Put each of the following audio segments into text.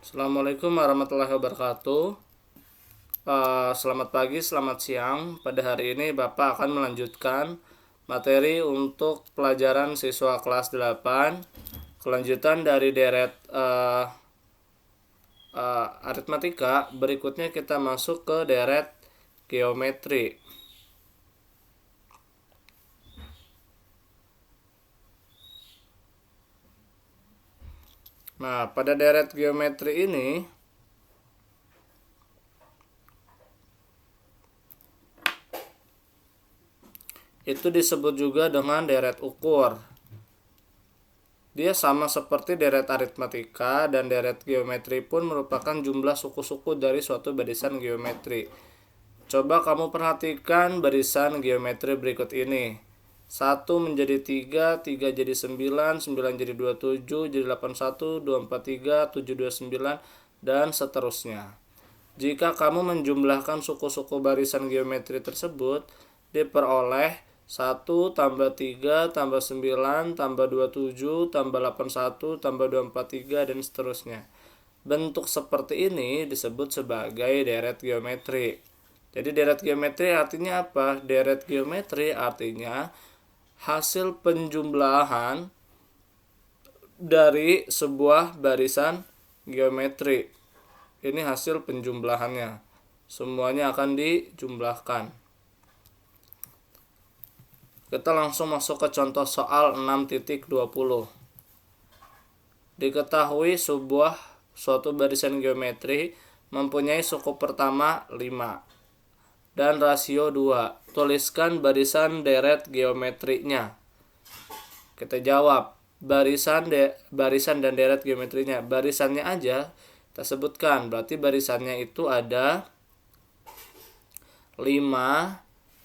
Assalamualaikum warahmatullahi wabarakatuh. Selamat pagi, selamat siang. Pada hari ini Bapak akan melanjutkan materi untuk pelajaran siswa kelas 8, kelanjutan dari deret aritmatika. Berikutnya kita masuk ke deret geometri. Nah, pada deret geometri ini itu disebut juga dengan deret ukur. Dia sama seperti deret aritmatika dan deret geometri pun merupakan jumlah suku-suku dari suatu barisan geometri. Coba kamu perhatikan barisan geometri berikut ini. 1 menjadi 3, 3 jadi 9, 9 jadi 27, jadi 81, 243, 729, dan seterusnya. Jika kamu menjumlahkan suku-suku barisan geometri tersebut, diperoleh 1 tambah 3 tambah 9 tambah 27 tambah 81 tambah 243 dan seterusnya. Bentuk seperti ini disebut sebagai deret geometri. Jadi deret geometri artinya apa? Deret geometri artinya hasil penjumlahan dari sebuah barisan geometri. Ini hasil penjumlahannya. Semuanya akan dijumlahkan. Kita langsung masuk ke contoh soal 6.20. Diketahui suatu barisan geometri mempunyai suku pertama 5 dan rasio 2. Tuliskan barisan deret geometrinya. Kita jawab, barisan dan deret geometrinya. Barisannya aja kita sebutkan, berarti barisannya itu ada 5,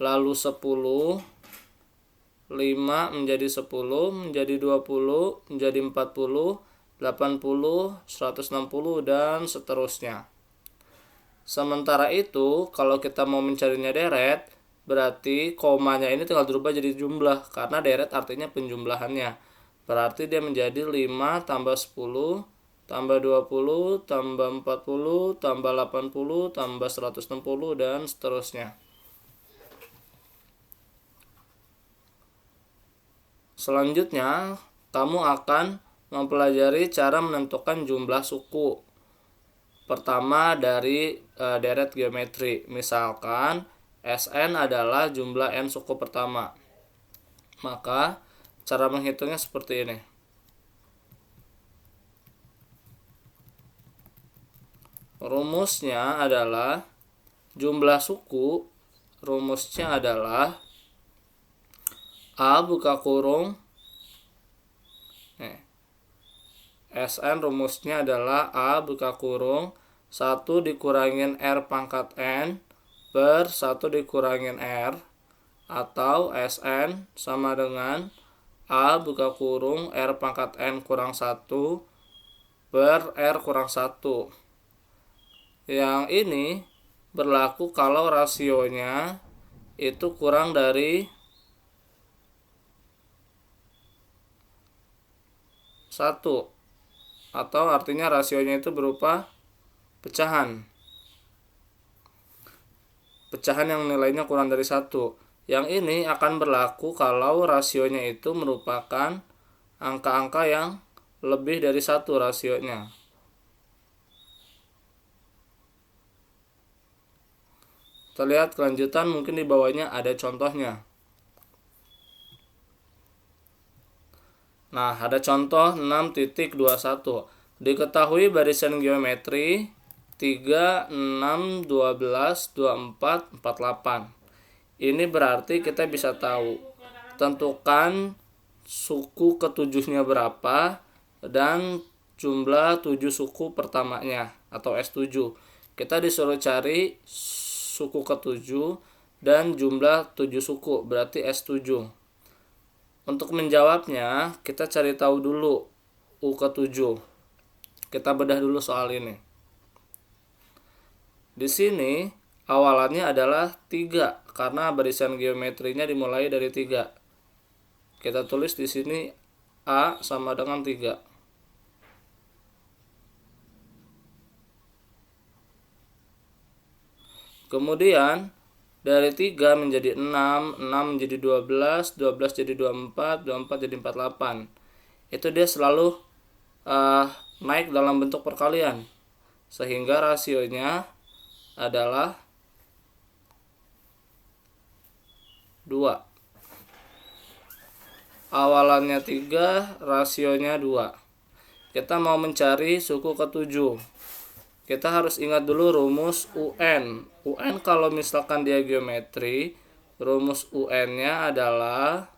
lalu 10, 5 menjadi 10, menjadi 20, menjadi 40, 80, 160, dan seterusnya. Sementara itu, kalau kita mau mencarinya deret, berarti komanya ini tinggal dirubah jadi jumlah, karena deret artinya penjumlahannya. Berarti dia menjadi 5 tambah 10, tambah 20, tambah 40, tambah 80, tambah 160, dan seterusnya. Selanjutnya, kamu akan mempelajari cara menentukan jumlah suku. Pertama dari deret geometri. Misalkan Sn adalah jumlah n suku pertama. Maka cara menghitungnya seperti ini. Rumusnya adalah jumlah suku. Rumusnya adalah A buka kurung Sn rumusnya adalah A buka kurung 1 dikurangin R pangkat N per 1 dikurangin R, atau Sn sama dengan A buka kurung R pangkat N kurang 1 per R kurang 1. Yang ini berlaku kalau rasionya itu kurang dari 1, atau artinya rasionya itu berupa pecahan yang nilainya kurang dari 1. Yang ini akan berlaku kalau rasionya itu merupakan angka-angka yang lebih dari 1 rasionya. Kita lihat kelanjutan, mungkin di bawahnya ada contohnya. Nah, ada contoh 6.21. Diketahui barisan geometri 3, 6, 12, 24, 48. Ini berarti kita bisa tahu tentukan suku ketujuhnya berapa dan jumlah 7 suku pertamanya atau S7. Kita disuruh cari suku ketujuh dan jumlah 7 suku, berarti S7. Untuk menjawabnya, kita cari tahu dulu U ke-7. Kita bedah dulu soal ini. Di sini awalannya adalah 3 karena barisan geometrinya dimulai dari 3. Kita tulis di sini A sama dengan 3. Kemudian dari 3 menjadi 6, 6 menjadi 12, 12 jadi 24, 24 jadi 48. Itu dia selalu naik dalam bentuk perkalian. Sehingga rasionya adalah 2. Awalannya 3, rasionya 2. Kita mau mencari suku ke-7. Kita harus ingat dulu rumus UN. UN kalau misalkan dia geometri, rumus UN-nya adalah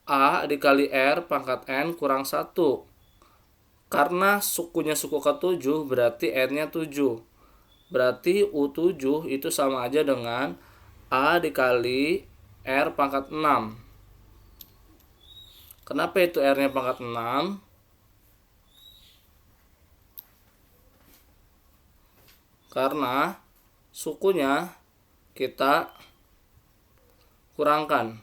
A dikali R pangkat N kurang 1. Karena sukunya suku ke-7 berarti N-nya 7. Berarti U7 itu sama aja dengan A dikali R pangkat 6. Kenapa itu R-nya pangkat 6? Karena sukunya kita kurangkan.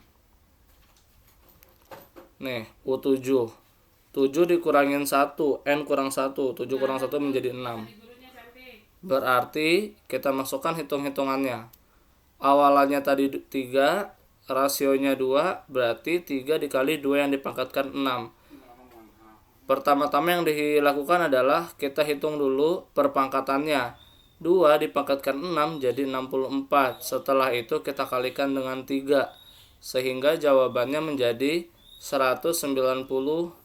Nih, U7. 7 dikurangin 1, N kurang 1. 7 kurang 1 menjadi 6. Berarti kita masukkan hitung-hitungannya. Awalannya tadi 3, rasionya 2, berarti 3 dikali 2 yang dipangkatkan 6. Pertama-tama yang dilakukan adalah kita hitung dulu perpangkatannya. 2 dipangkatkan 6 jadi 64. Setelah itu kita kalikan dengan 3. Sehingga jawabannya menjadi 192.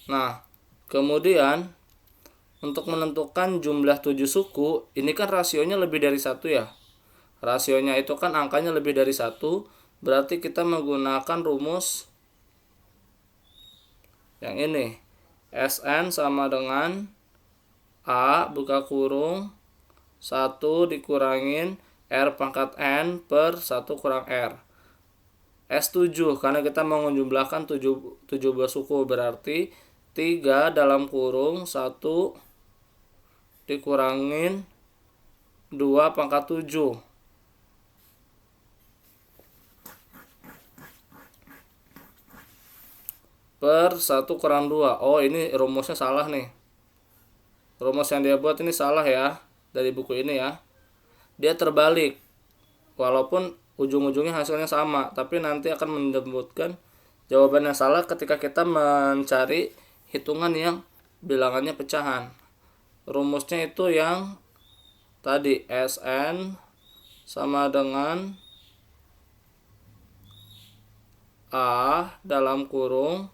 Nah, kemudian untuk menentukan jumlah 7 suku, ini kan rasionya lebih dari 1 ya. Rasionya itu kan angkanya lebih dari 1, berarti kita menggunakan rumus yang ini. Sn sama dengan A buka kurung 1 dikurangin R pangkat N per 1 kurang R. S7 karena kita mau menjumlahkan 17 suku, berarti 3 dalam kurung 1 dikurangin 2 pangkat 7 per 1 kurang 2. Oh, ini rumusnya salah nih. Rumus yang dia buat ini salah ya, dari buku ini ya. Dia terbalik. Walaupun ujung-ujungnya hasilnya sama, tapi nanti akan menyebutkan jawaban yang salah ketika kita mencari hitungan yang bilangannya pecahan. Rumusnya itu yang tadi, Sn sama dengan A dalam kurung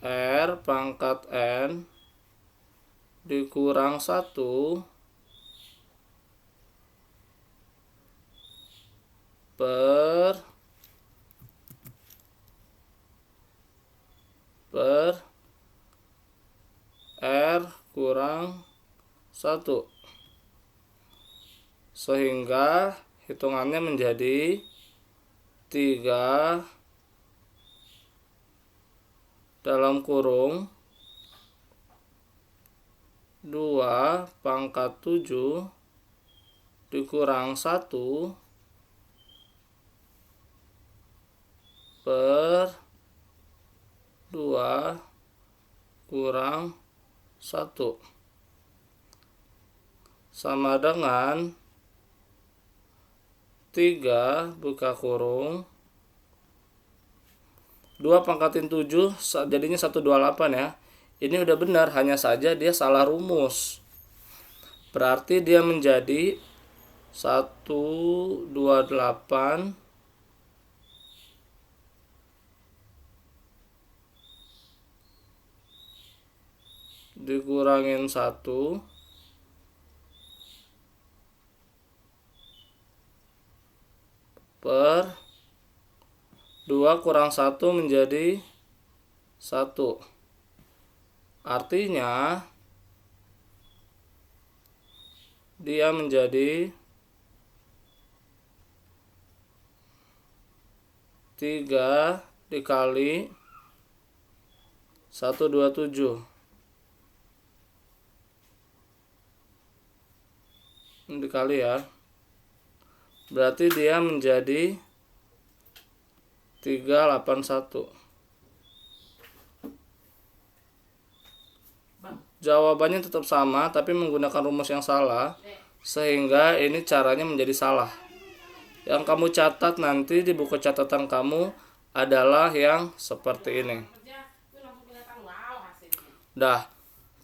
R pangkat N dikurang 1 per R kurang 1. Sehingga hitungannya menjadi 3 dalam kurung 2 pangkat 7 dikurang 1 per 2 kurang 1 sama dengan 3 buka kurung 2 pangkatin 7 jadinya 128 ya. Ini udah benar, hanya saja dia salah rumus. Berarti dia menjadi 128 dikurangin 1 per 2 kurang 1 menjadi 1. Artinya dia menjadi 3 dikali 127. dikali ya. Berarti dia menjadi 381. Jawabannya tetap sama tapi menggunakan rumus yang salah, sehingga ini caranya menjadi salah. Yang kamu catat nanti di buku catatan kamu adalah yang seperti ini. Dah,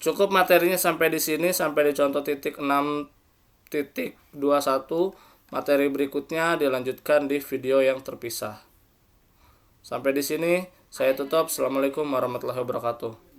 cukup materinya sampai di sini, sampai di contoh titik 6.21. Materi berikutnya dilanjutkan di video yang terpisah. Sampai di sini saya tutup. Assalamualaikum warahmatullahi wabarakatuh.